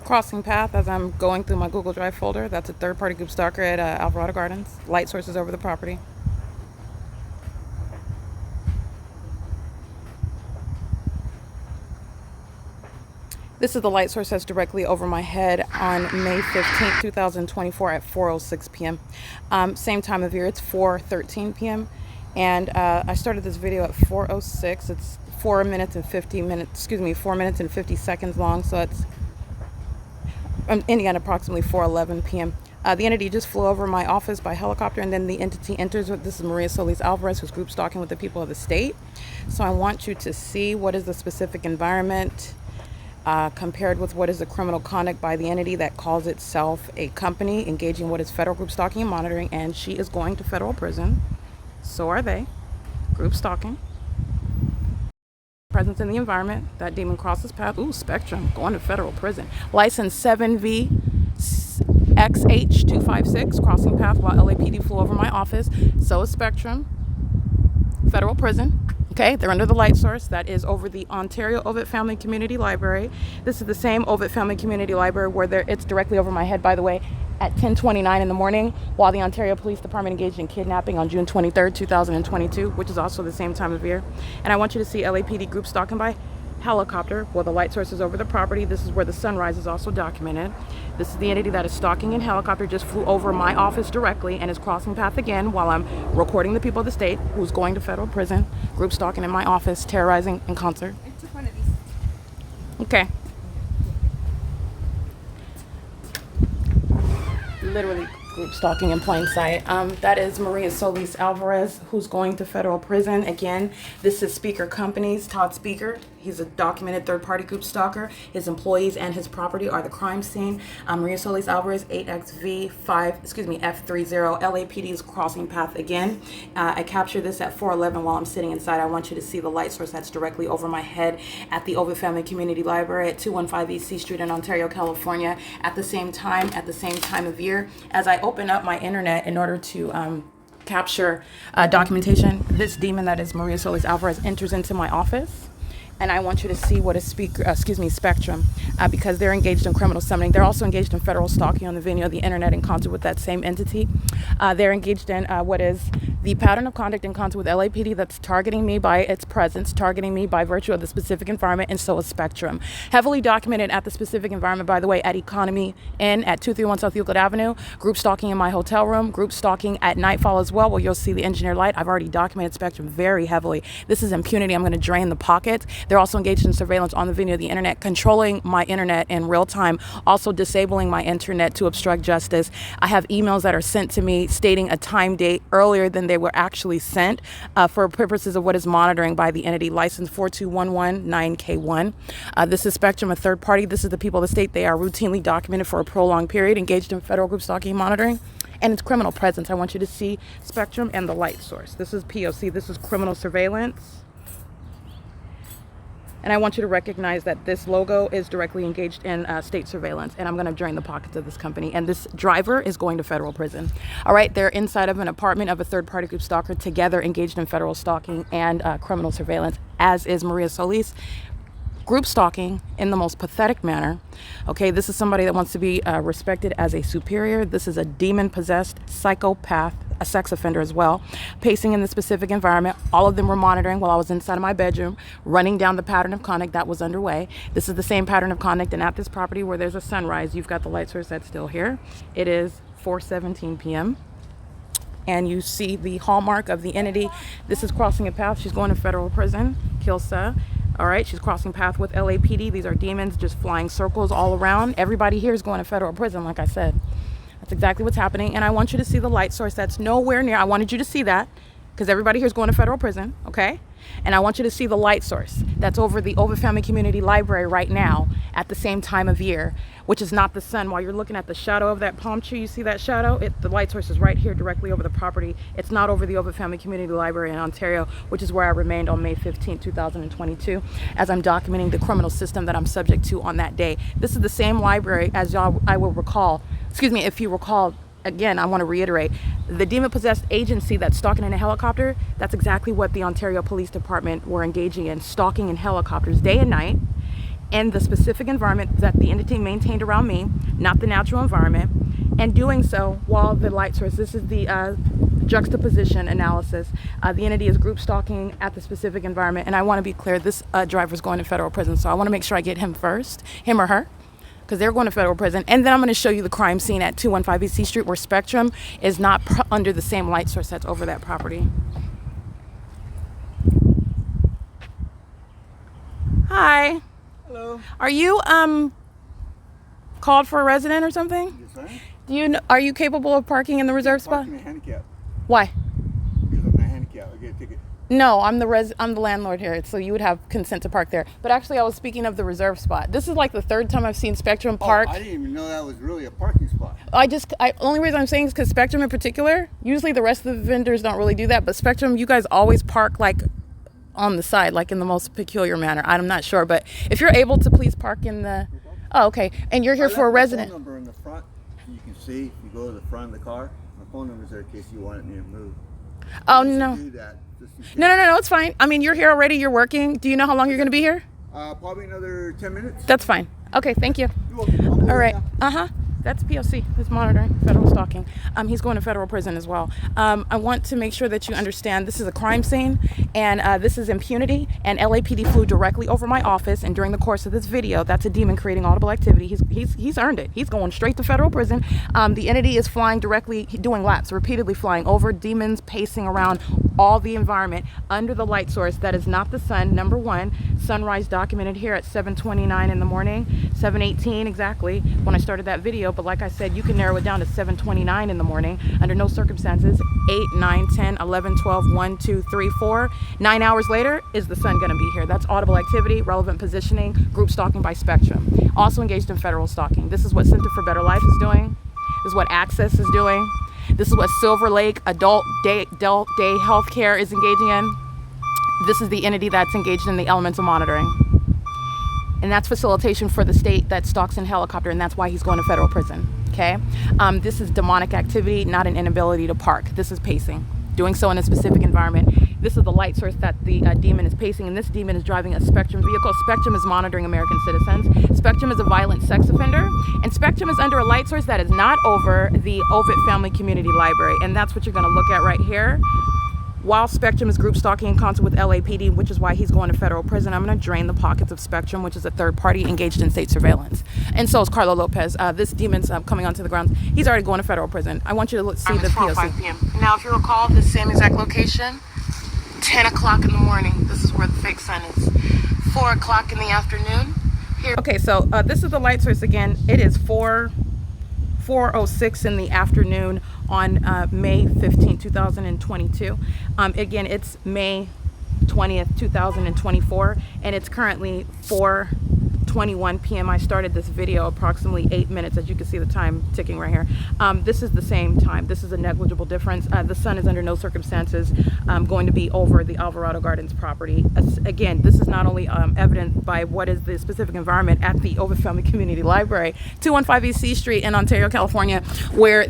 Crossing path as I'm going through my Google Drive folder. That's a third-party group stalker at Alvarado Gardens. Light sources over the property. This is the light source that's directly over my head on May 15th, 2024 at 4:06 p.m. Same time of year, it's 4:13 p.m. And I started this video at 4:06. It's 4 minutes and 50 seconds long. So it's ending at approximately 4:11 p.m. The entity just flew over my office by helicopter, and then the entity enters. This is Maria Solis Alvarez, who's group stalking with the people of the state. So I want you to see what is the specific environment compared with what is the criminal conduct by the entity that calls itself a company engaging what is federal group stalking and monitoring, and she is going to federal prison. So are they. Group stalking. Presence in the environment. That demon crosses path. Ooh, Spectrum, going to federal prison. License 7VXH256, crossing path while LAPD flew over my office. So is Spectrum. Federal prison. Okay, they're under the light source that is over the Ontario Ovitt Family Community Library. This is the same Ovitt Family Community Library where it's directly over my head, by the way, at 10:29 in the morning, while the Ontario Police Department engaged in kidnapping on June 23rd, 2022, which is also the same time of year. And I want you to see LAPD group stalking by helicopter while the light source is over the property. This is where the sunrise is also documented. This is the entity that is stalking in helicopter, just flew over my office directly and is crossing path again while I'm recording the people of the state who's going to federal prison. Group stalking in my office, terrorizing in concert. I took one of these. Okay. Literally group stalking in plain sight. That is Maria Solis Alvarez, who's going to federal prison. Again, this is Speaker Companies, Todd Speaker. He's a documented third-party group stalker. His employees and his property are the crime scene. Maria Solis Alvarez, 8XV5, LAPD is crossing path again. I captured this at 4:11 while I'm sitting inside. I want you to see the light source that's directly over my head at the Ovitt Family Community Library at 215 East C Street in Ontario, California, at the same time of year. As I open up my internet in order to capture documentation, this demon that is Maria Solis Alvarez enters into my office. And I want you to see what is Spectrum, because they're engaged in criminal summoning. They're also engaged in federal stalking on the venue of the internet in concert with that same entity. They're engaged in what is the pattern of conduct in concert with LAPD that's targeting me by its presence, targeting me by virtue of the specific environment, and so is Spectrum. Heavily documented at the specific environment, by the way, at Economy Inn at 231 South Euclid Avenue. Group stalking in my hotel room. Group stalking at nightfall as well, where you'll see the engineer light. I've already documented Spectrum very heavily. This is impunity. I'm going to drain the pockets. They're also engaged in surveillance on the venue of the internet, controlling my internet in real time, also disabling my internet to obstruct justice. I have emails that are sent to me stating a time date earlier than they were actually sent for purposes of what is monitoring by the entity. License 42119K1. This is Spectrum, a third party. This is the people of the state. They are routinely documented for a prolonged period, engaged in federal group stalking and monitoring. And it's criminal presence. I want you to see Spectrum and the light source. This is P.O.C. This is criminal surveillance. And I want you to recognize that this logo is directly engaged in state surveillance. And I'm going to drain the pockets of this company. And this driver is going to federal prison. All right. They're inside of an apartment of a third-party group stalker, together engaged in federal stalking and criminal surveillance, as is Maria Solis. Group stalking in the most pathetic manner. Okay, this is somebody that wants to be respected as a superior. This is a demon-possessed psychopath, a sex offender as well, pacing in the specific environment. All of them were monitoring while I was inside of my bedroom, running down the pattern of conduct that was underway. This is the same pattern of conduct, and at this property where there's a sunrise, you've got the light source that's still here. It is 4:17 p.m. And you see the hallmark of the entity. This is crossing a path. She's going to federal prison, Kilsa. All right, she's crossing path with LAPD. These are demons just flying circles all around. Everybody here is going to federal prison, like I said. That's exactly what's happening. And I want you to see the light source that's nowhere near. I wanted you to see that because everybody here is going to federal prison, okay? And I want you to see the light source that's over the Ovitt Family Community Library right now at the same time of year, which is not the sun. While you're looking at the shadow of that palm tree, you see that shadow? The light source is right here directly over the property. It's not over the Ovitt Family Community Library in Ontario, which is where I remained on May 15, 2022, as I'm documenting the criminal system that I'm subject to on that day. This is the same library as I will recall, if you recall, again, I want to reiterate, the demon-possessed agency that's stalking in a helicopter, that's exactly what the Ontario Police Department were engaging in, stalking in helicopters day and night. and the specific environment that the entity maintained around me, not the natural environment, and doing so while the light source, this is the juxtaposition analysis. The entity is group stalking at the specific environment, and I want to be clear, this driver is going to federal prison, so I want to make sure I get him first, him or her, because they're going to federal prison. And then I'm going to show you the crime scene at 215 E.C. Street, where Spectrum is not under the same light source that's over that property. Hi. Hello. Are you called for a resident or something? Yes, I am. Are you capable of parking in the reserved spot? Parking a handicap. Why? Because I'm not handicapped. I get a ticket. No, I'm the landlord here, so you would have consent to park there. But actually, I was speaking of the reserved spot. This is like the third time I've seen Spectrum park. Oh, I didn't even know that was really a parking spot. Only reason I'm saying is because Spectrum in particular, usually the rest of the vendors don't really do that, but Spectrum, you guys always park like on the side, like in the most peculiar manner. I'm not sure, but if you're able to please park in the, oh, okay. And you're here for a resident. My phone number in the front, you can see, if you go to the front of the car, my phone number's there in case you wanted me to move. Oh, no. Do that, just in case. No, it's fine. I mean, you're here already, you're working. Do you know how long you're going to be here? Probably another 10 minutes. That's fine. Okay, thank you. You're welcome. All right. That's P.O.C. who's monitoring federal stalking. He's going to federal prison as well. I want to make sure that you understand this is a crime scene, and this is impunity, and LAPD flew directly over my office, and during the course of this video, that's a demon creating audible activity. He's earned it. He's going straight to federal prison. The entity is flying directly, doing laps, repeatedly flying over demons, pacing around all the environment under the light source that is not the sun. Number one, sunrise documented here at 7:29 in the morning, 7:18 exactly when I started that video. But like I said, you can narrow it down to 7:29 in the morning. Under no circumstances, 8, 9, 10, 11, 12, 1, 2, 3, 4. 9 hours later, is the sun going to be here? That's audible activity, relevant positioning, group stalking by Spectrum. Also engaged in federal stalking. This is what Center for Better Life is doing. This is what Access is doing. This is what Silver Lake Adult Day Healthcare is engaging in. This is the entity that's engaged in the elements of monitoring. And that's facilitation for the state that stalks in helicopter, and that's why he's going to federal prison, okay? This is demonic activity, not an inability to park. This is pacing, doing so in a specific environment. This is the light source that the demon is pacing, and this demon is driving a Spectrum vehicle. Spectrum is monitoring American citizens. Spectrum is a violent sex offender, and Spectrum is under a light source that is not over the Ovid Family Community Library, and that's what you're gonna look at right here. While Spectrum is group stalking in concert with LAPD, which is why he's going to federal prison, I'm going to drain the pockets of Spectrum, which is a third party engaged in state surveillance. And so is Carlo Lopez. This demon's coming onto the grounds. He's already going to federal prison. I want you to see the P.O.C. Now, if you recall, the same exact location, 10 o'clock in the morning. This is where the fake sun is. 4 o'clock in the afternoon. Here. Okay, so this is the light source again. It is 4:06 in the afternoon on May 15, 2022. Again, it's May 20th, 2024, and it's currently 4:21 p.m. I started this video approximately 8 minutes, as you can see the time ticking right here. This is the same time. This is a negligible difference. The sun is under no circumstances going to be over the Alvarado Gardens property. Again, this is not only evident by what is the specific environment at the Ovid Family Community Library, 215 E.C. Street in Ontario, California, where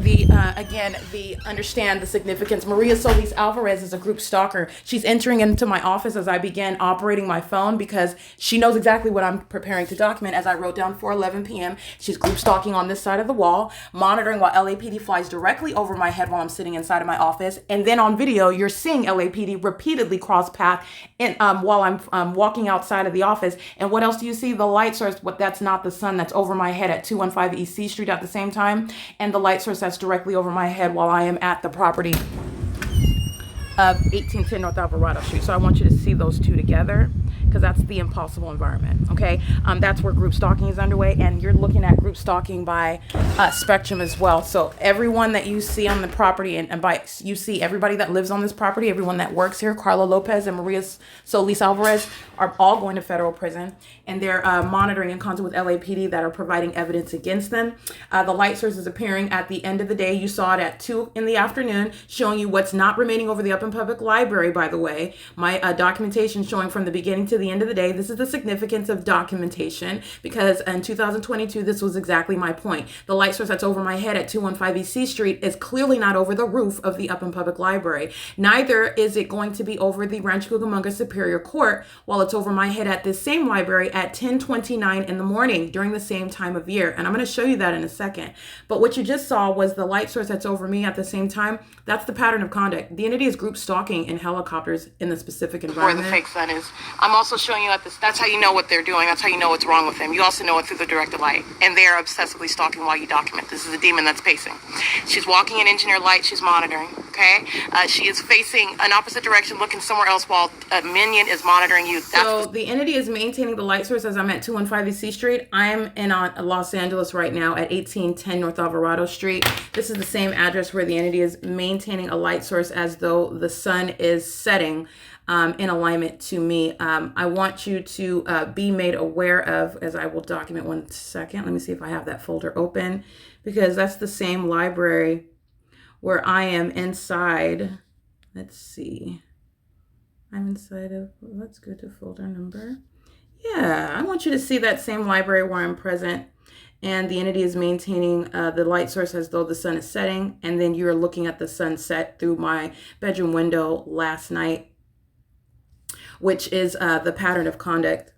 understand the significance. Maria Solis Alvarez is a group stalker. She's entering into my office as I began operating my phone because she knows exactly what I'm preparing to document. As I wrote down 4:11 p.m. She's group stalking on this side of the wall, monitoring while LAPD flies directly over my head while I'm sitting inside of my office. And then on video, you're seeing LAPD repeatedly cross path while I'm walking outside of the office. And what else do you see? The light source, that's not the sun, that's over my head at 215 E.C. Street at the same time. And the light source that's directly over my head while I am at the property of 1810 North Alvarado Street. So I want you to see those two together, because that's the impossible environment, okay? That's where group stalking is underway, and you're looking at group stalking by Spectrum as well. So everyone that you see on the property, and by you see everybody that lives on this property, everyone that works here, Carlo Lopez and Maria Solis Alvarez, are all going to federal prison, and they're monitoring in concert with LAPD that are providing evidence against them. The light source is appearing at the end of the day. You saw it at 2 in the afternoon, showing you what's not remaining over the Upland Public Library, by the way. My documentation showing from the beginning to the end of the day, this is the significance of documentation, because in 2022, this was exactly my point. The light source that's over my head at 215 EC Street is clearly not over the roof of the Upland Public Library. Neither is it going to be over the Rancho Cucamonga Superior Court, while it's over my head at this same library at 10:29 in the morning during the same time of year. And I'm going to show you that in a second. But what you just saw was the light source that's over me at the same time. That's the pattern of conduct. The entity is group stalking in helicopters in the specific environment. Where the fake sun is. I'm also showing you at this. That's how you know what they're doing. That's how you know what's wrong with them. You also know it through the directed light. And they are obsessively stalking while you document. This is a demon that's pacing. She's walking in engineer light. She's monitoring. Okay. She is facing an opposite direction, looking somewhere else while a minion is monitoring you. So the entity is maintaining the light source as I'm at 215 EC Street. I'm in Los Angeles right now at 1810 North Alvarado Street. This is the same address where the entity is maintaining a light source as though the sun is setting in alignment to me. I want you to be made aware of, as I will document. One second. Let me see if I have that folder open, because that's the same library where I am inside. Let's see. I'm inside of, let's go to folder number. Yeah, I want you to see that same library where I'm present, and the entity is maintaining the light source as though the sun is setting, and then you're looking at the sunset through my bedroom window last night, which is the pattern of conduct.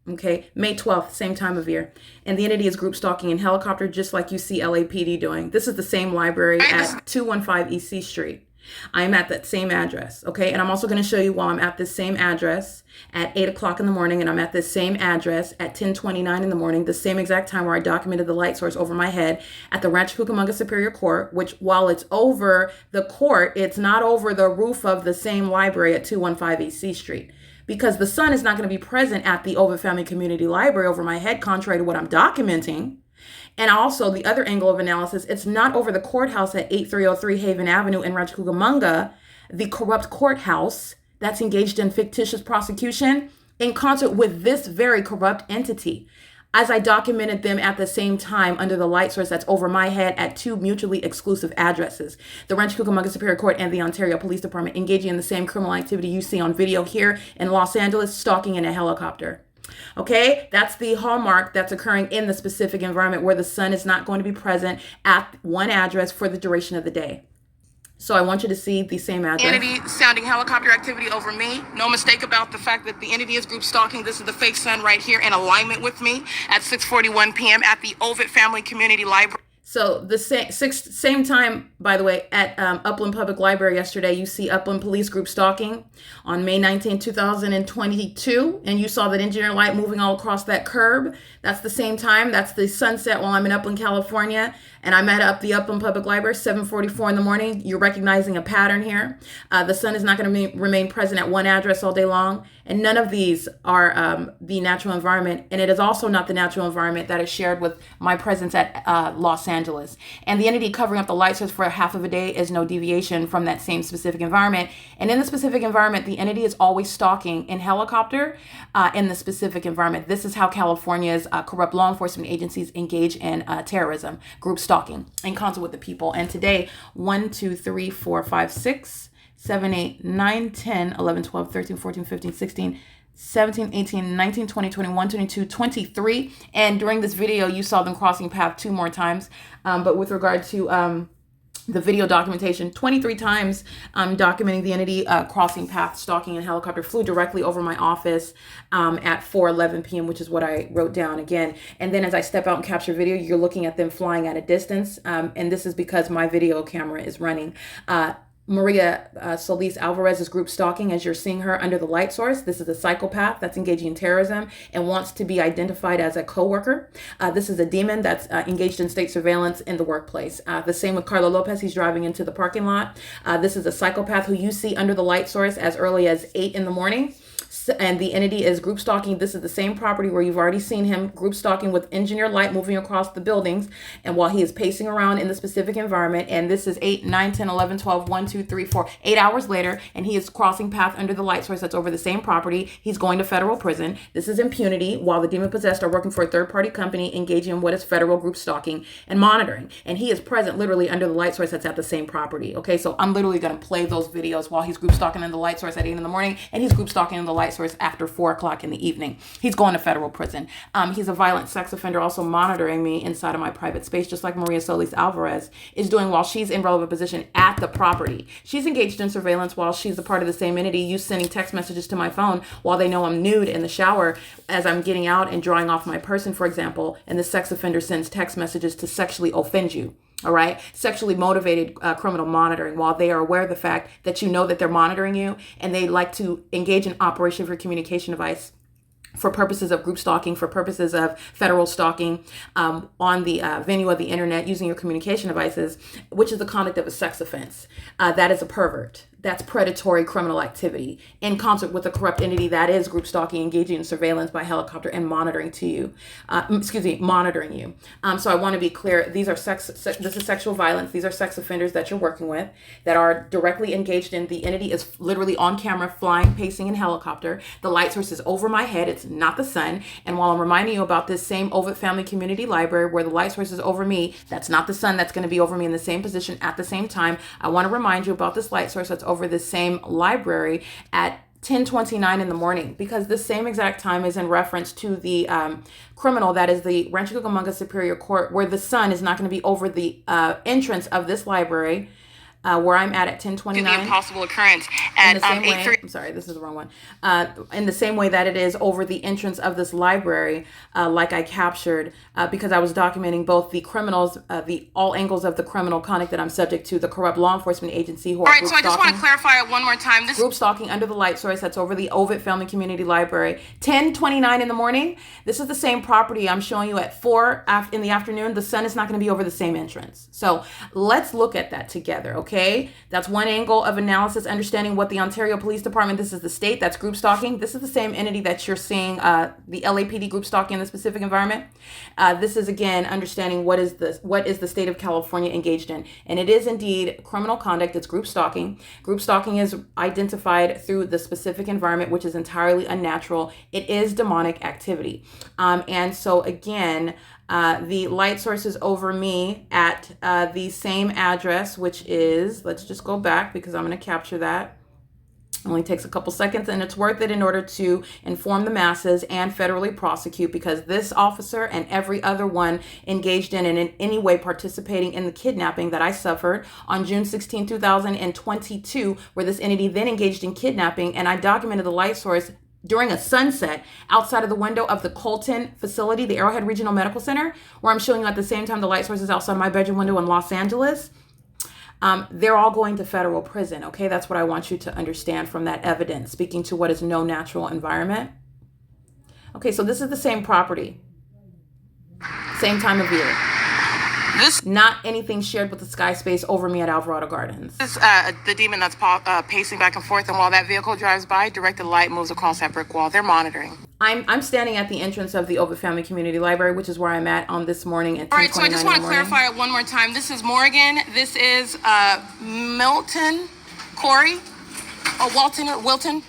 Okay, May 12th, same time of year. And the entity is group stalking in helicopter, just like you see LAPD doing. This is the same library at 215 EC Street. I'm at that same address, okay? And I'm also going to show you while I'm at this same address at 8 o'clock in the morning, and I'm at this same address at 10:29 in the morning, the same exact time where I documented the light source over my head at the Rancho Cucamonga Superior Court, which while it's over the court, it's not over the roof of the same library at 215 EC Street. Because the sun is not going to be present at the Ovid Family Community Library over my head, contrary to what I'm documenting. And also the other angle of analysis, it's not over the courthouse at 8303 Haven Avenue in Rancho Cucamonga, the corrupt courthouse that's engaged in fictitious prosecution in concert with this very corrupt entity, as I documented them at the same time under the light source that's over my head at two mutually exclusive addresses, the Rancho Cucamonga Superior Court and the Ontario Police Department, engaging in the same criminal activity you see on video here in Los Angeles, stalking in a helicopter. Okay, that's the hallmark that's occurring in the specific environment where the sun is not going to be present at one address for the duration of the day. So I want you to see the same address. Entity sounding helicopter activity over me. No mistake about the fact that the entity is group stalking. This is the fake sun right here in alignment with me at 6:41 p.m. at the Ovid Family Community Library. So the same time, by the way, at Upland Public Library yesterday, you see Upland Police Group stalking on May 19, 2022, and you saw that engineer light moving all across that curb. That's the same time. That's the sunset while I'm in Upland, California, and I'm at the Upland Public Library, 7:44 in the morning. You're recognizing a pattern here. The sun is not going to remain present at one address all day long, and none of these are the natural environment, and it is also not the natural environment that is shared with my presence at Los Angeles. And the entity covering up the light source for a half of a day is no deviation from that same specific environment. And in the specific environment, the entity is always stalking in helicopter in the specific environment. This is how California's corrupt law enforcement agencies engage in terrorism, group stalking, in concert with the people. And today, 1, 2, 3, 4, 5, 6, 7, 8, 9, 10, 11, 12, 13, 14, 15, 16, 17, 18, 19, 20, 21, 22, 23. And during this video, you saw them crossing path 2 more times. But with regard to the video documentation, 23 times documenting the entity crossing path, stalking in helicopter, flew directly over my office at 4:11 p.m., which is what I wrote down again. And then as I step out and capture video, you're looking at them flying at a distance. And this is because my video camera is running. Maria Solis Alvarez's group stalking, as you're seeing her under the light source. This is a psychopath that's engaging in terrorism and wants to be identified as a coworker. This is a demon that's engaged in state surveillance in the workplace. The same with Carlo Lopez. He's driving into the parking lot. This is a psychopath who you see under the light source as early as 8 in the morning. And the entity is group stalking. This is the same property where you've already seen him group stalking with engineer light moving across the buildings, and while he is pacing around in the specific environment. And this is 8, 9, 10, 11, 12, 1, 2, 3, 4, 8 hours later, and he is crossing path under the light source that's over the same property. He's going to federal prison. This is impunity while the demon possessed are working for a third-party company engaging in what is federal group stalking and monitoring. And he is present literally under the light source that's at the same property. Okay, so I'm literally going to play those videos while he's group stalking in the light source at 8 in the morning, and he's group stalking in the light light source after 4 o'clock in the evening. He's going to federal prison. He's a violent sex offender, also monitoring me inside of my private space, just like Maria Solis Alvarez is doing while she's in relevant position at the property. She's engaged in surveillance while she's a part of the same entity, you sending text messages to my phone while they know I'm nude in the shower as I'm getting out and drawing off my person, for example, and the sex offender sends text messages to sexually offend you. All right. Sexually motivated criminal monitoring while they are aware of the fact that you know that they're monitoring you, and they like to engage in operation for communication device for purposes of group stalking, for purposes of federal stalking on the venue of the internet using your communication devices, which is the conduct of a sex offense. That is a pervert. That's predatory criminal activity in concert with a corrupt entity that is group stalking, engaging in surveillance by helicopter and monitoring you. So I want to be clear. These are this is sexual violence. These are sex offenders that you're working with that are directly engaged in. The entity is literally on camera, flying, pacing in helicopter. The light source is over my head. It's not the sun. And while I'm reminding you about this same Ovid Family Community Library where the light source is over me, that's not the sun that's going to be over me in the same position at the same time. I want to remind you about this light source that's over the same library at 10:29 in the morning, because the same exact time is in reference to the criminal that is the Rancho Cucamonga Superior Court, where the sun is not going to be over the entrance of this library. Where I'm at 10:29. The impossible occurrence at 8:30. I'm sorry, this is the wrong one. In the same way that it is over the entrance of this library, like I captured, because I was documenting both the criminals, all angles of the criminal conduct that I'm subject to, the corrupt law enforcement agency who are group stalking. All right, so I just want to clarify it one more time. This group stalking under the light source that's over the Ovid Family Community Library, 10:29 in the morning. This is the same property I'm showing you at 4 in the afternoon. The sun is not going to be over the same entrance. So let's look at that together, okay? That's one angle of analysis, understanding what the Ontario Police Department, this is the state, that's group stalking. This is the same entity that you're seeing, the LAPD group stalking in the specific environment. This is, again, understanding what is the state of California engaged in. And it is indeed criminal conduct. It's group stalking. Group stalking is identified through the specific environment, which is entirely unnatural. It is demonic activity. And so, again, the light source is over me at the same address, which is, let's just go back because I'm going to capture that. It only takes a couple seconds, and it's worth it in order to inform the masses and federally prosecute, because this officer and every other one engaged in and in any way participating in the kidnapping that I suffered on June 16, 2022, where this entity then engaged in kidnapping, and I documented the light source during a sunset outside of the window of the Colton facility, the Arrowhead Regional Medical Center, where I'm showing you at the same time the light source is outside my bedroom window in Los Angeles. They're all going to federal prison, okay? That's what I want you to understand from that evidence, speaking to what is no natural environment. Okay, so this is the same property, same time of year. This not anything shared with the sky space over me at Alvarado Gardens. This the demon that's pacing back and forth, and while that vehicle drives by, directed light moves across that brick wall. They're monitoring. I'm standing at the entrance of the Ovid Family Community Library, which is where I'm at on this morning at 10:29 in the morning. All right, so I just want to clarify it one more time. This is Morgan. This is Milton, Corey, Walton.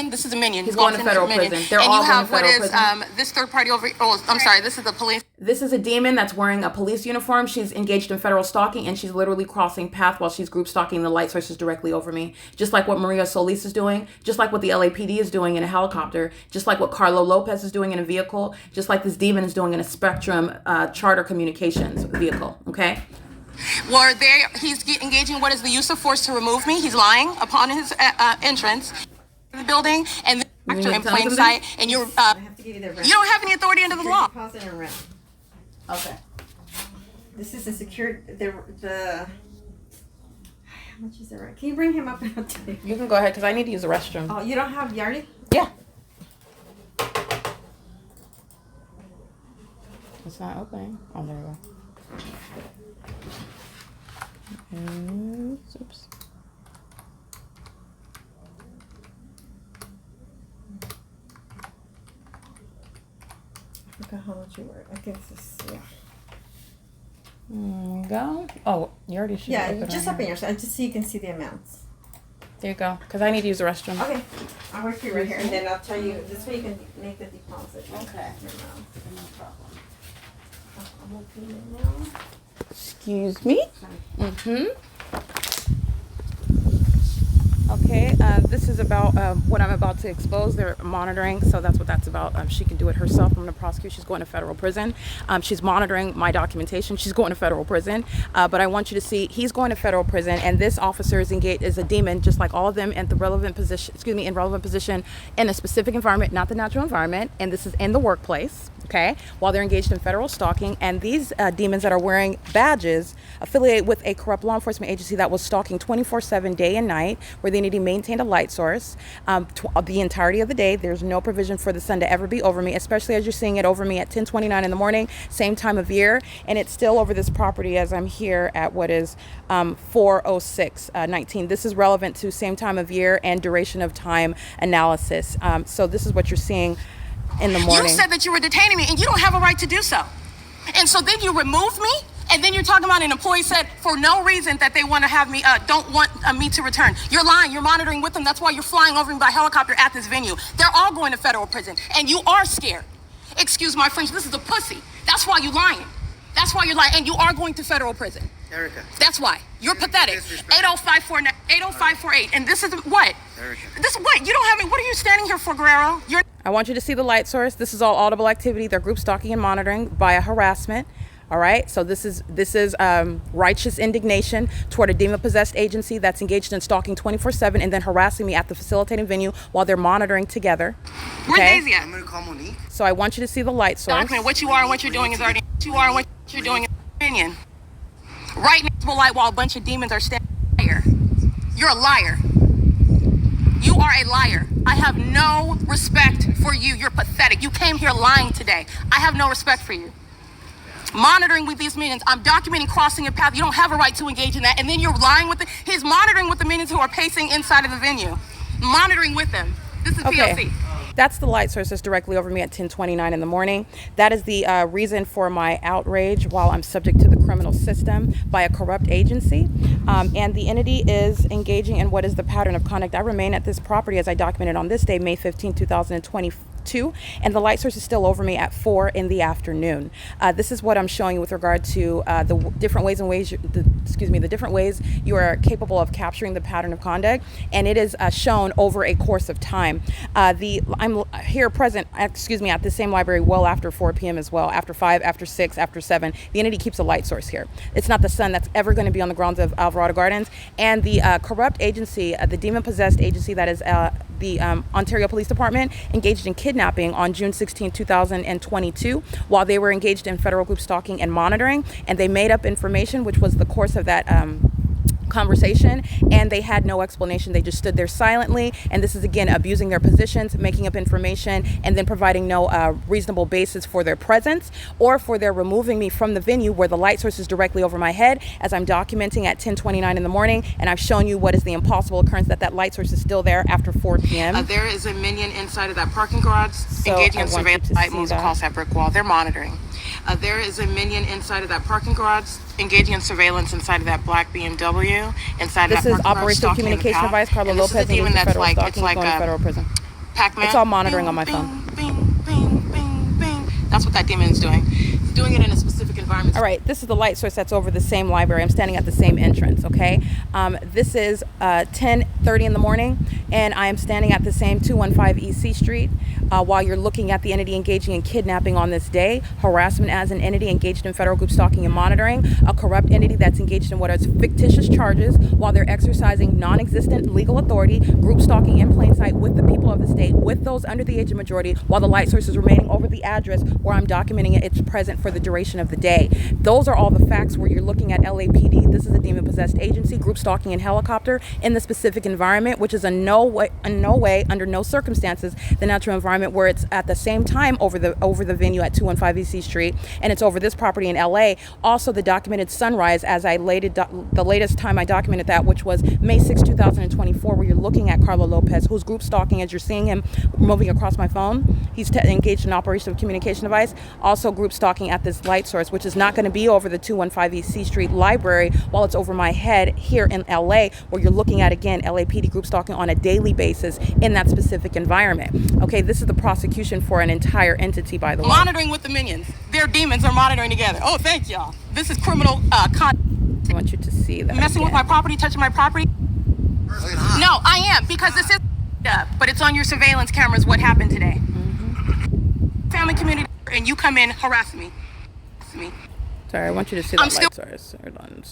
This is a minion. He's going to federal prison. They're all going to federal prison. And you have what is this third party over. Oh, I'm sorry. This is the police. This is a demon that's wearing a police uniform. She's engaged in federal stalking, and she's literally crossing path while she's group stalking the light sources directly over me. Just like what Maria Solis is doing, just like what the LAPD is doing in a helicopter, just like what Carlo Lopez is doing in a vehicle, just like this demon is doing in a Spectrum charter communications vehicle. Okay. Well, he's engaging what is the use of force to remove me. He's lying upon his entrance to the building, and actually in plain sight. And you're I have to give you the you don't have any authority under the law. Deposit and rent. Okay. This is a secured the. How much is the rent? Can you bring him up and I'll tell you? You can go ahead because I need to use the restroom. Oh, you don't have Yardy? Yeah. It's not opening. Oh, there we go. Oops. I forgot how much you were. I guess this, yeah. There you go. Oh, you already should. Yeah, just open yours, just so you can see the amounts. There you go, because I need to use the restroom. Okay. I'll wait for you right here, and then I'll tell you. This way you can make the deposit. Okay. No problem. I'm opening it now. Excuse me. Mm-hmm. Okay, this is about what I'm about to expose. They're monitoring, so that's what that's about. She can do it herself. I'm going to prosecute. She's going to federal prison. She's monitoring my documentation. She's going to federal prison. But I want you to see he's going to federal prison, and this officer is engaged is a demon, just like all of them, in the relevant position. Excuse me, in relevant position in a specific environment, not the natural environment. And this is in the workplace. Okay, while they're engaged in federal stalking, and these demons that are wearing badges affiliate with a corrupt law enforcement agency that was stalking 24/7, day and night, where the entity maintained a light source the entirety of the day. There's no provision for the sun to ever be over me, especially as you're seeing it over me at 10:29 in the morning, same time of year, and it's still over this property as I'm here at what is 4:06:19. This is relevant to same time of year and duration of time analysis. So this is what you're seeing in the morning. You said that you were detaining me, and you don't have a right to do so. And so then you removed me, and then you're talking about an employee said for no reason that they want to have me, don't want me to return. You're lying. You're monitoring with them. That's why you're flying over me by helicopter at this venue. They're all going to federal prison, and you are scared. Excuse my French. This is a pussy. That's why you're lying. That's why you're lying, and you are going to federal prison. Erica. That's why. You're pathetic. 80548. And this is what? Erica. This is what? You don't have me. What are you standing here for, Guerrero? You're I want you to see the light source. This is all audible activity. They're group stalking and monitoring via harassment. All right. So this is righteous indignation toward a demon-possessed agency that's engaged in stalking 24/7 and then harassing me at the facilitating venue while they're monitoring together. Where's Daisy at? I'm gonna call Monique. So I want you to see the light source. Document what you are and what you're doing is already. What you are and what you're doing is opinion. Right next to the light while a bunch of demons are standing. Liar. You're a liar. You are a liar. I have no respect for you. You're pathetic. You came here lying today. I have no respect for you. Monitoring with these minions. I'm documenting crossing a path. You don't have a right to engage in that. And then you're lying with he's monitoring with the minions who are pacing inside of the venue. Monitoring with them. This is P.O.C. That's the light source that's directly over me at 10:29 in the morning. That is the reason for my outrage while I'm subject to the criminal system by a corrupt agency. And the entity is engaging in what is the pattern of conduct. I remain at this property as I documented on this day, May 15, 2022, and the light source is still over me at 4 in the afternoon. This is what I'm showing you with regard to the different ways you are capable of capturing the pattern of conduct, and it is shown over a course of time. I'm here present, at the same library well after 4 p.m. as well, after 5, after 6, after 7. The entity keeps a light source here. It's not the sun that's ever going to be on the grounds of Alvarado Gardens, and the corrupt agency, the demon-possessed agency that is the Ontario Police Department, engaged in kidnapping on June 16, 2022, while they were engaged in federal group stalking and monitoring, and they made up information, which was the course of that conversation, and they had no explanation. They just stood there silently, and this is again abusing their positions, making up information, and then providing no reasonable basis for their presence or for their removing me from the venue where the light source is directly over my head as I'm documenting at 10:29 in the morning. And I've shown you what is the impossible occurrence that light source is still there after 4 p.m. There is a minion inside of that parking garage engaging in surveillance. Light moves across that brick wall. They're monitoring. There is a minion inside of that parking garage engaging in surveillance inside of that black BMW. Inside this is operational communication device. Carla Lopez engaged in federal stalking, going to federal prison. Pac-Man. It's all monitoring on my phone. Bing, bing, bing, bing. That's what that demon is doing. Doing it in a specific environment. All right, this is the light source that's over the same library. I'm standing at the same entrance, okay? This is 10:30 in the morning, and I am standing at the same 215 EC Street while you're looking at the entity engaging in kidnapping on this day, harassment as an entity engaged in federal group stalking and monitoring, a corrupt entity that's engaged in what are fictitious charges while they're exercising non-existent legal authority, group stalking in plain sight with the people of the state, with those under the age of majority, while the light source is remaining over the address where I'm documenting it. It's present for the duration of the day. Those are all the facts where you're looking at LAPD. This is a demon-possessed agency, group stalking in helicopter in the specific environment, which is in no way, under no circumstances, the natural environment where it's at the same time over the venue at 215 EC Street, and it's over this property in LA. Also, the documented sunrise, as I the latest time I documented that, which was May 6, 2024, where you're looking at Carlo Lopez, who's group stalking as you're seeing him moving across my phone. He's engaged in operation of communication device. Also, group stalking at this light source, which is not going to be over the 215 EC Street library while it's over my head here in LA, where you're looking at, again, LAPD group stalking on a daily basis in that specific environment. Okay, this is the prosecution for an entire entity, by the way. Monitoring with the minions. Their demons are monitoring together. Oh, thank y'all. This is criminal conduct. I want you to see that. Messing with my property, touching my property. No, I am, because this is up, but it's on your surveillance cameras what happened today. Family community, and you come in harassing me. Sorry, I want you to see the light source. Hold on,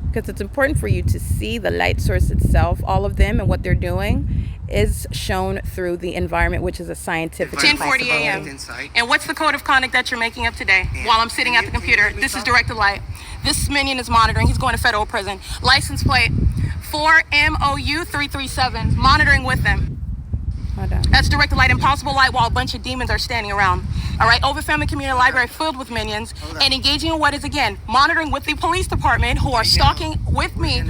because it's important for you to see the light source itself. All of them and what they're doing is shown through the environment, which is a scientific 10:40 a.m. And what's the code of conduct that you're making up today while I'm sitting at the computer? This is directed light. This minion is monitoring. He's going to federal prison. License plate 4MOU337. Monitoring with them. That's directed light, impossible light, while a bunch of demons are standing around. All right, Ovid Family Community Library filled with minions and engaging in what is, again, monitoring with the police department, who are stalking with me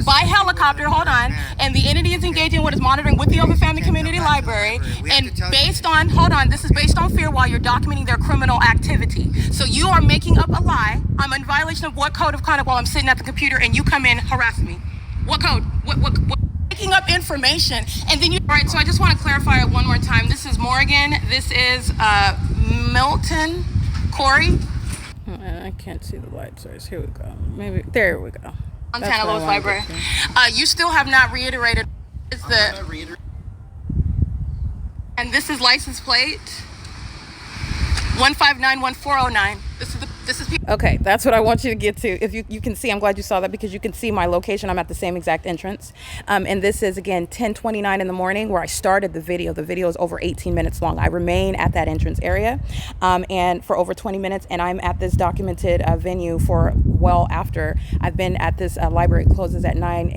by helicopter. Hold on. And the entity is engaging in what is monitoring with the Ovid Family Community Library. And based on, hold on, this is based on fear while you're documenting their criminal activity. So you are making up a lie. I'm in violation of what code of conduct while I'm sitting at the computer and you come in harassing me? What code? What? Making up information, and then you. All right, so I just want to clarify it one more time. This is Morgan. This is Milton. Corey. I can't see the light source. Here we go. Maybe there we go. Montana Lowe's Library. You still have not reiterated. And this is license plate 1591409. This is okay, that's what I want you to get to. If you can see, I'm glad you saw that, because you can see my location. I'm at the same exact entrance. And this is, again, 10:29 in the morning where I started the video. The video is over 18 minutes long. I remain at that entrance area and for over 20 minutes. And I'm at this documented venue for well after. I've been at this library. It closes at 9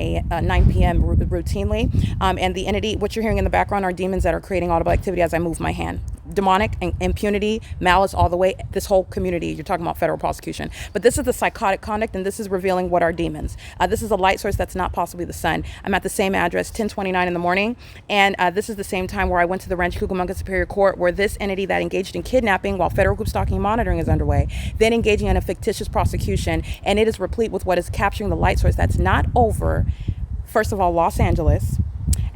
p.m. routinely. And the entity, what you're hearing in the background, are demons that are creating audible activity as I move my hand. Demonic and impunity, malice all the way. This whole community, you're talking about federal prosecution. But this is the psychotic conduct, and this is revealing what are demons. This is a light source that's not possibly the sun. I'm at the same address, 10:29 in the morning, and this is the same time where I went to the Rancho Cucamonga Superior Court, where this entity that engaged in kidnapping while federal group stalking and monitoring is underway, then engaging in a fictitious prosecution, and it is replete with what is capturing the light source that's not over, first of all, Los Angeles.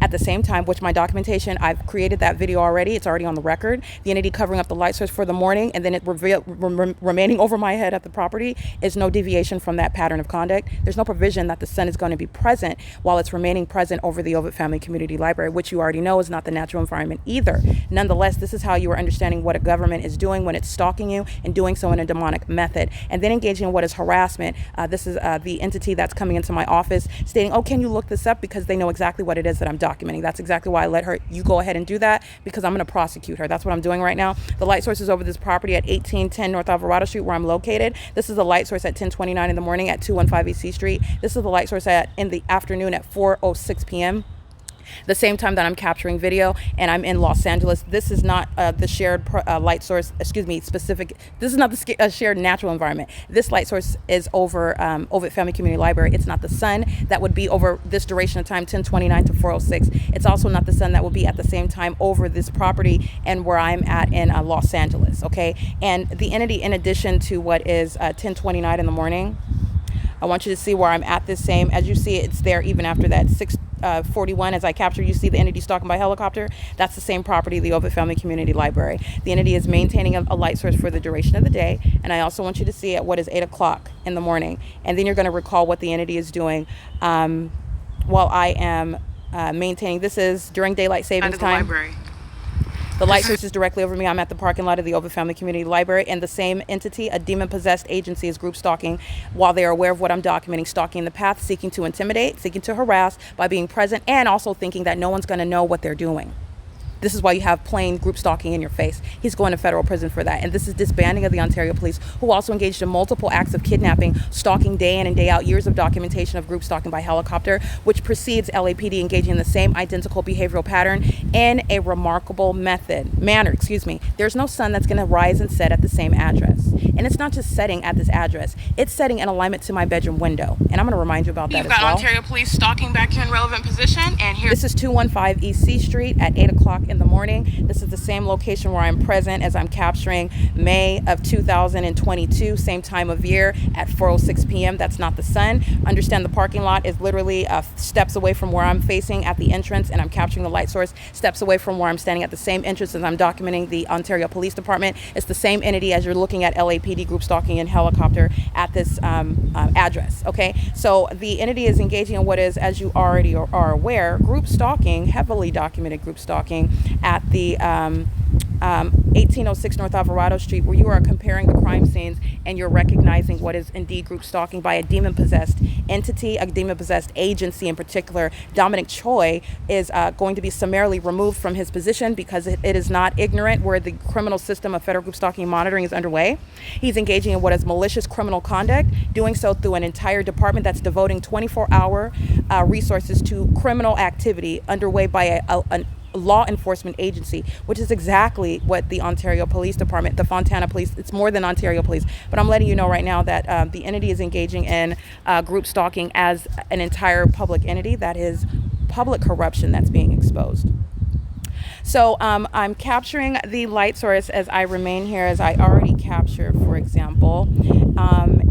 At the same time, which my documentation, I've created that video already. It's already on the record. The entity covering up the light source for the morning and then it remaining over my head at the property is no deviation from that pattern of conduct. There's no provision that the sun is going to be present while it's remaining present over the Ovid Family Community Library, which you already know is not the natural environment either. Nonetheless, this is how you are understanding what a government is doing when it's stalking you and doing so in a demonic method. And then engaging in what is harassment. This is the entity that's coming into my office stating, oh, can you look this up? Because they know exactly what it is that I'm documenting. That's exactly why I let her, you go ahead and do that, because I'm going to prosecute her. That's what I'm doing right now. The light source is over this property at 1810 North Alvarado Street, where I'm located. This is the light source at 10:29 in the morning at 215 E.C. Street. This is the light source in the afternoon at 4:06 p.m. the same time that I'm capturing video, and I'm in Los Angeles. This is not the shared light source, specific. This is not the shared natural environment. This light source is over Ovid Family Community Library. It's not the sun that would be over this duration of time, 10:29 to 4:06. It's also not the sun that will be at the same time over this property and where I'm at in Los Angeles, okay? And the entity, in addition to what is 10:29 in the morning, I want you to see where I'm at this same, as you see it's there even after that 6:41 as I capture, you see the entity stalking by helicopter. That's the same property, the Ovid Family Community Library. The entity is maintaining a light source for the duration of the day. And I also want you to see at what is 8 o'clock in the morning. And then you're going to recall what the entity is doing while I am maintaining. This is during daylight savings time. Library. The light source is directly over me. I'm at the parking lot of the Ovid Family Community Library, and the same entity, a demon-possessed agency, is group stalking while they are aware of what I'm documenting, stalking the path, seeking to intimidate, seeking to harass by being present, and also thinking that no one's going to know what they're doing. This is why you have plain group stalking in your face. He's going to federal prison for that. And this is disbanding of the Ontario Police, who also engaged in multiple acts of kidnapping, stalking day in and day out, years of documentation of group stalking by helicopter, which precedes LAPD engaging in the same identical behavioral pattern in a remarkable manner. There's no sun that's going to rise and set at the same address. And it's not just setting at this address. It's setting in alignment to my bedroom window. And I'm going to remind you about that as well. You've got Ontario Police stalking back here in relevant position. And here. This is 215 East C Street at 8 o'clock in the morning. This is the same location where I'm present as I'm capturing May of 2022, same time of year at 4:06 p.m. That's not the sun. Understand the parking lot is literally steps away from where I'm facing at the entrance, and I'm capturing the light source steps away from where I'm standing at the same entrance as I'm documenting the Ontario Police Department. It's the same entity as you're looking at LAPD group stalking in helicopter at this address. Okay, so the entity is engaging in what is, as you already are aware, group stalking, heavily documented group stalking at the 1806 North Alvarado Street, where you are comparing the crime scenes and you're recognizing what is indeed group stalking by a demon-possessed entity, a demon-possessed agency in particular. Dominic Choi is going to be summarily removed from his position because it is not ignorant where the criminal system of federal group stalking monitoring is underway. He's engaging in what is malicious criminal conduct, doing so through an entire department that's devoting 24-hour resources to criminal activity underway by an law enforcement agency, which is exactly what the Ontario Police Department, the Fontana Police, it's more than Ontario Police, but I'm letting you know right now that the entity is engaging in group stalking as an entire public entity. That is public corruption that's being exposed. So I'm capturing the light source as I remain here, as I already captured, for example.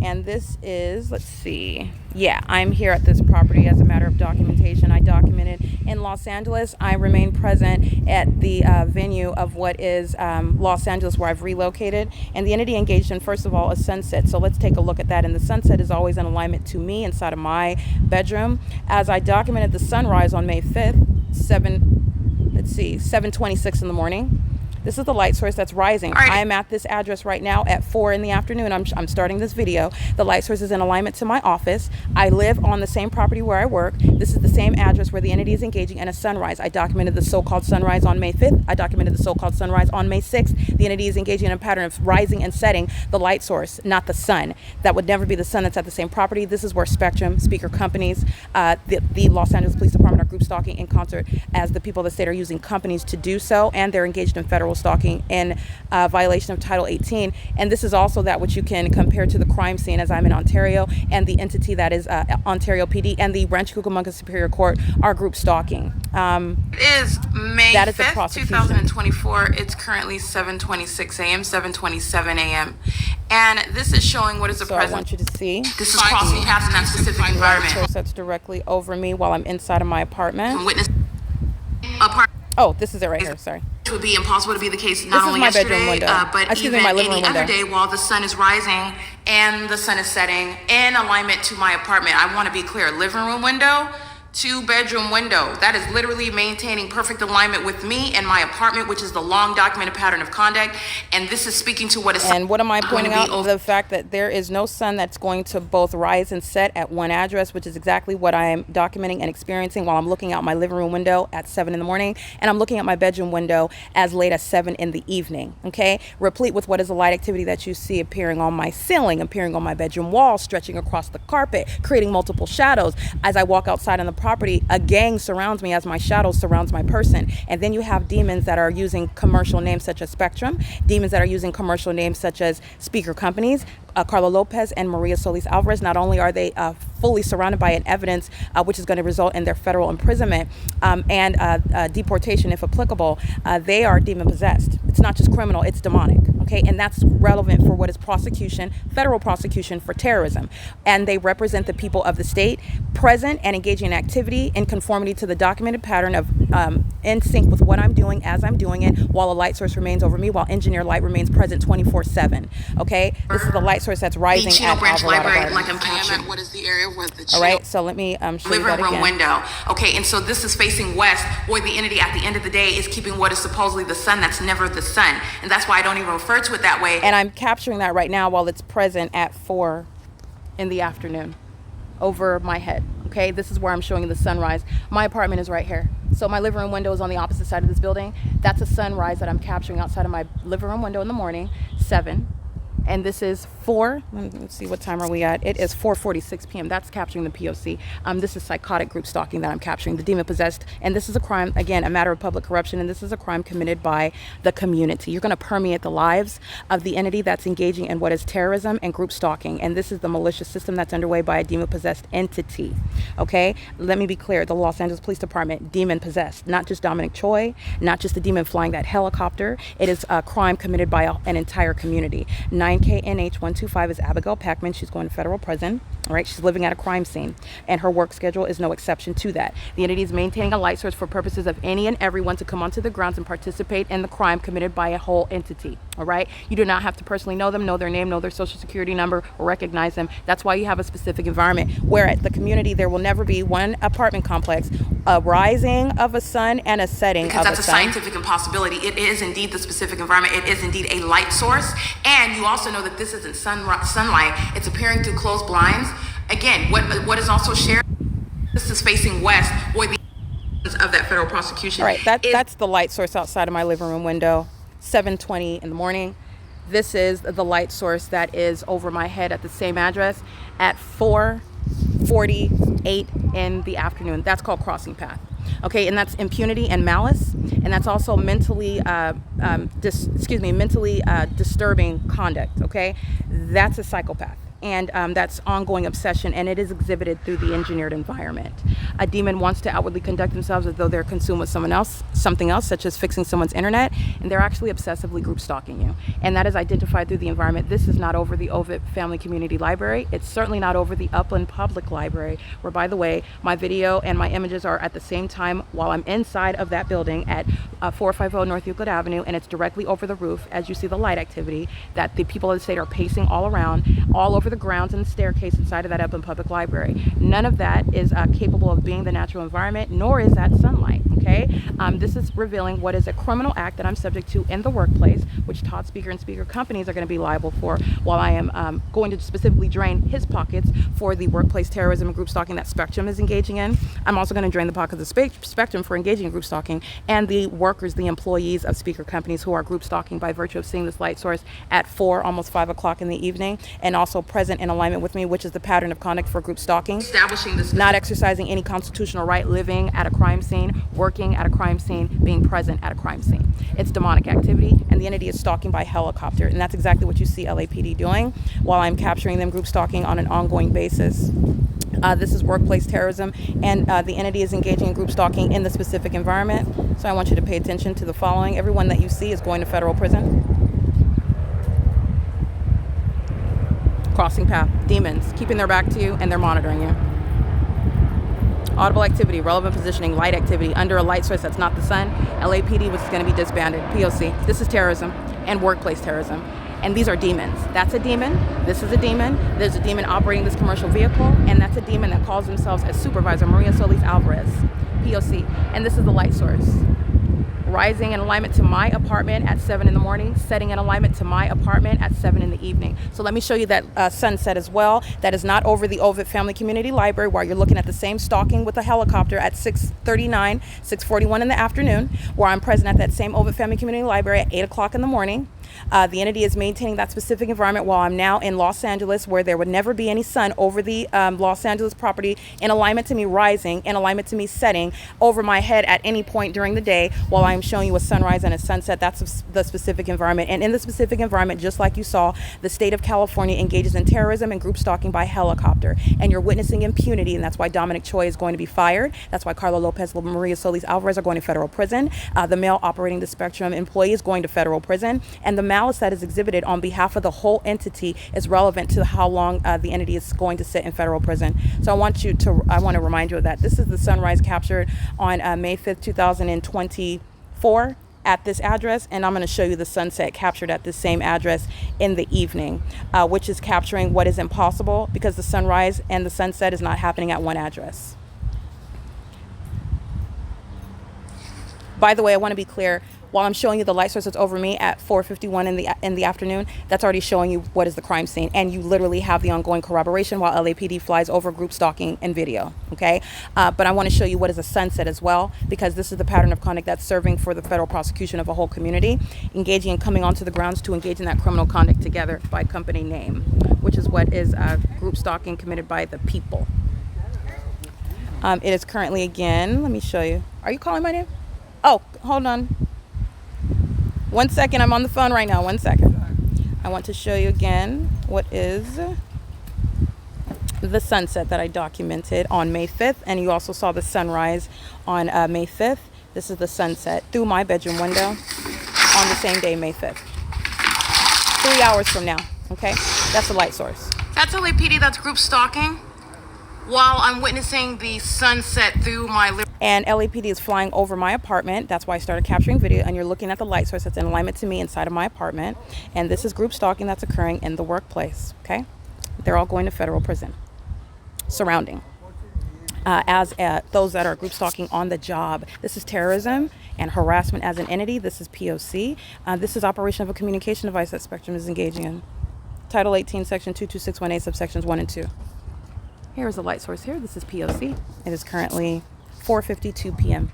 And this is, let's see, yeah, I'm here at this property as a matter of documentation. I documented in Los Angeles. I remain present at the venue of what is Los Angeles, where I've relocated. And the entity engaged in, first of all, a sunset. So let's take a look at that. And the sunset is always in alignment to me inside of my bedroom. As I documented the sunrise on May 5th, 7:26 in the morning. This is the light source that's rising. Right. I am at this address right now at 4 in the afternoon. I'm starting this video. The light source is in alignment to my office. I live on the same property where I work. This is the same address where the entity is engaging in a sunrise. I documented the so-called sunrise on May 5th. I documented the so-called sunrise on May 6th. The entity is engaging in a pattern of rising and setting the light source, not the sun. That would never be the sun that's at the same property. This is where Spectrum, speaker companies, the Los Angeles Police Department are group stalking in concert as the people of the state are using companies to do so, and they're engaged in federal stalking in violation of Title 18. And this is also that which you can compare to the crime scene as I'm in Ontario, and the entity that is Ontario PD and the Rancho Cucamonga Superior Court are group stalking. It is May That is the 5th, prosecution. 2024. It's currently 7:26 a.m., 7:27 a.m. And this is showing what is the So I present. want you to see This is crossing paths in that specific light environment. source that's directly over me while I'm inside of my apartment. Witness apart. Oh, this is it right here, sorry. Which would be impossible to be the case not This is only my bedroom yesterday, window. but Excuse me, even my living any room other window. day while the sun is rising and the sun is setting in alignment to my apartment. I want to be clear, living room window, 2-bedroom window. That is literally maintaining perfect alignment with me and my apartment, which is the long documented pattern of conduct. And this is speaking to what is. And what am I pointing going to out? be The fact that there is no sun that's going to both rise and set at one address, which is exactly what I am documenting and experiencing while I'm looking out my living room window at 7 in the morning, and I'm looking at my bedroom window as late as 7 in the evening. Okay, replete with what is the light activity that you see appearing on my ceiling, appearing on my bedroom wall, stretching across the carpet, creating multiple shadows. As I walk outside on the property, a gang surrounds me as my shadow surrounds my person. And then you have demons that are using commercial names such as Spectrum, demons that are using commercial names such as speaker companies, Carla Lopez and Maria Solis Alvarez. Not only are they fully surrounded by an evidence which is going to result in their federal imprisonment and deportation if applicable, they are demon possessed. It's not just criminal, it's demonic. Okay, and that's relevant for what is prosecution, federal prosecution for terrorism. And they represent the people of the state, present and engaging in activity in conformity to the documented pattern of in sync with what I'm doing as I'm doing it, while a light source remains over me, while engineer light remains present 24/7. Okay, this is the light source that's rising Chino at Branch Alvarado Library, Gardens. like I'm capturing. What is the area where the All right, so let me show you living that room again. window? Okay, and so this is facing west, where the entity at the end of the day is keeping what is supposedly the sun that's never the sun, and that's why I don't even refer to it that way. And I'm capturing that right now while it's present at 4 in the afternoon over my head. Okay, this is where I'm showing you the sunrise. My apartment is right here. So my living room window is on the opposite side of this building. That's a sunrise that I'm capturing outside of my living room window in the morning, 7. And this is let's see, what time are we at? It is 4:46 p.m. That's capturing the P.O.C. This is psychotic group stalking that I'm capturing, the demon possessed. And this is a crime, again, a matter of public corruption. And this is a crime committed by the community. You're going to permeate the lives of the entity that's engaging in what is terrorism and group stalking. And this is the malicious system that's underway by a demon possessed entity. Okay, let me be clear. The Los Angeles Police Department, demon possessed, not just Dominic Choi, not just the demon flying that helicopter. It is a crime committed by an entire community. 9KNH125 is Abigail Packman. She's going to federal prison. All right, she's living at a crime scene, and her work schedule is no exception to that. The entity is maintaining a light source for purposes of any and everyone to come onto the grounds and participate in the crime committed by a whole entity. All right, you do not have to personally know them, know their name, know their social security number, or recognize them. That's why you have a specific environment where at the community there will never be one apartment complex, a rising of a sun and a setting because of that's a a sun. scientific impossibility. It is indeed the specific environment. It is indeed a light source. And you also know that this isn't sunlight. It's appearing through closed blinds. Again, what is also shared, this is facing west, or the of that federal prosecution. All right, that's the light source outside of my living room window, 7:20 in the morning. This is the light source that is over my head at the same address at 4:48 in the afternoon. That's called crossing path. Okay, and that's impunity and malice, and that's also mentally disturbing conduct. Okay, that's a psychopath. And that's ongoing obsession, and it is exhibited through the engineered environment. A demon wants to outwardly conduct themselves as though they're consumed with something else, such as fixing someone's internet, and they're actually obsessively group stalking you. And that is identified through the environment. This is not over the Ovid Family Community Library. It's certainly not over the Upland Public Library, where, by the way, my video and my images are at the same time while I'm inside of that building at 450 North Euclid Avenue, and it's directly over the roof, as you see the light activity that the people of the state are pacing all around, all over the grounds and the staircase inside of that Upland Public Library. None of that is capable of being the natural environment, nor is that sunlight. Okay, this is revealing what is a criminal act that I'm subject to in the workplace, which Todd Speaker and Speaker companies are going to be liable for, while I am going to specifically drain his pockets for the workplace terrorism and group stalking that Spectrum is engaging in. I'm also going to drain the pockets of Spectrum for engaging in group stalking, and the workers, the employees of Speaker companies who are group stalking by virtue of seeing this light source at 4, almost 5 o'clock in the evening, and also present in alignment with me, which is the pattern of conduct for group stalking. Establishing this, not exercising any constitutional right, living at a crime scene, working at a crime scene, being present at a crime scene. It's demonic activity, and the entity is stalking by helicopter, and that's exactly what you see LAPD doing while I'm capturing them group stalking on an ongoing basis. This is workplace terrorism, and the entity is engaging in group stalking in the specific environment. So I want you to pay attention to the following. Everyone that you see is going to federal prison. Crossing path, demons, keeping their back to you, and they're monitoring you. Audible activity, relevant positioning, light activity under a light source that's not the sun. LAPD, which is going to be disbanded. P.O.C. This is terrorism and workplace terrorism. And these are demons. That's a demon. This is a demon. There's a demon operating this commercial vehicle, and that's a demon that calls themselves as Supervisor Maria Solis Alvarez, P.O.C. And this is the light source. Rising in alignment to my apartment at 7 in the morning, setting in alignment to my apartment at 7 in the evening. So let me show you that sunset as well. That is not over the Ovid Family Community Library, where you're looking at the same stalking with a helicopter at 6:39, 6:41 in the afternoon, where I'm present at that same Ovid Family Community Library at 8 o'clock in the morning. The entity is maintaining that specific environment while I'm now in Los Angeles, where there would never be any sun over the Los Angeles property, in alignment to me rising, in alignment to me setting over my head at any point during the day, while I'm showing you a sunrise and a sunset. That's the specific environment. And in the specific environment, just like you saw, the state of California engages in terrorism and group stalking by helicopter. And you're witnessing impunity, and that's why Dominic Choi is going to be fired. That's why Carla Lopez, Maria Solis Alvarez are going to federal prison. The male operating the Spectrum employee is going to federal prison. And the malice that is exhibited on behalf of the whole entity is relevant to how long the entity is going to sit in federal prison. So I want to remind you of that. This is the sunrise captured on May 5th, 2024 at this address, and I'm going to show you the sunset captured at this same address in the evening, which is capturing what is impossible because the sunrise and the sunset is not happening at one address. By the way, I want to be clear. While I'm showing you the light source that's over me at 4:51 in the afternoon, that's already showing you what is the crime scene, and you literally have the ongoing corroboration while LAPD flies over group stalking and video. Okay, but I want to show you what is a sunset as well, because this is the pattern of conduct that's serving for the federal prosecution of a whole community, engaging and coming onto the grounds to engage in that criminal conduct together by company name, which is what is group stalking committed by the people. It is currently, again, let me show you. Are you calling my name? Oh, hold on. 1 second, I'm on the phone right now. 1 second. I want to show you again what is the sunset that I documented on May 5th. And you also saw the sunrise on May 5th. This is the sunset through my bedroom window on the same day, May 5th. 3 hours from now, okay? That's the light source. That's LAPD, that's group stalking, while I'm witnessing the sunset through my living. And LAPD is flying over my apartment. That's why I started capturing video. And you're looking at the light source that's in alignment to me inside of my apartment. And this is group stalking that's occurring in the workplace. Okay, they're all going to federal prison. Surrounding those that are group stalking on the job. This is terrorism and harassment as an entity. This is P.O.C. This is operation of a communication device that Spectrum is engaging in. Title 18, Section 22618, subsections 1 and 2. Here is the light source here. This is P.O.C. It is currently 4:52 p.m.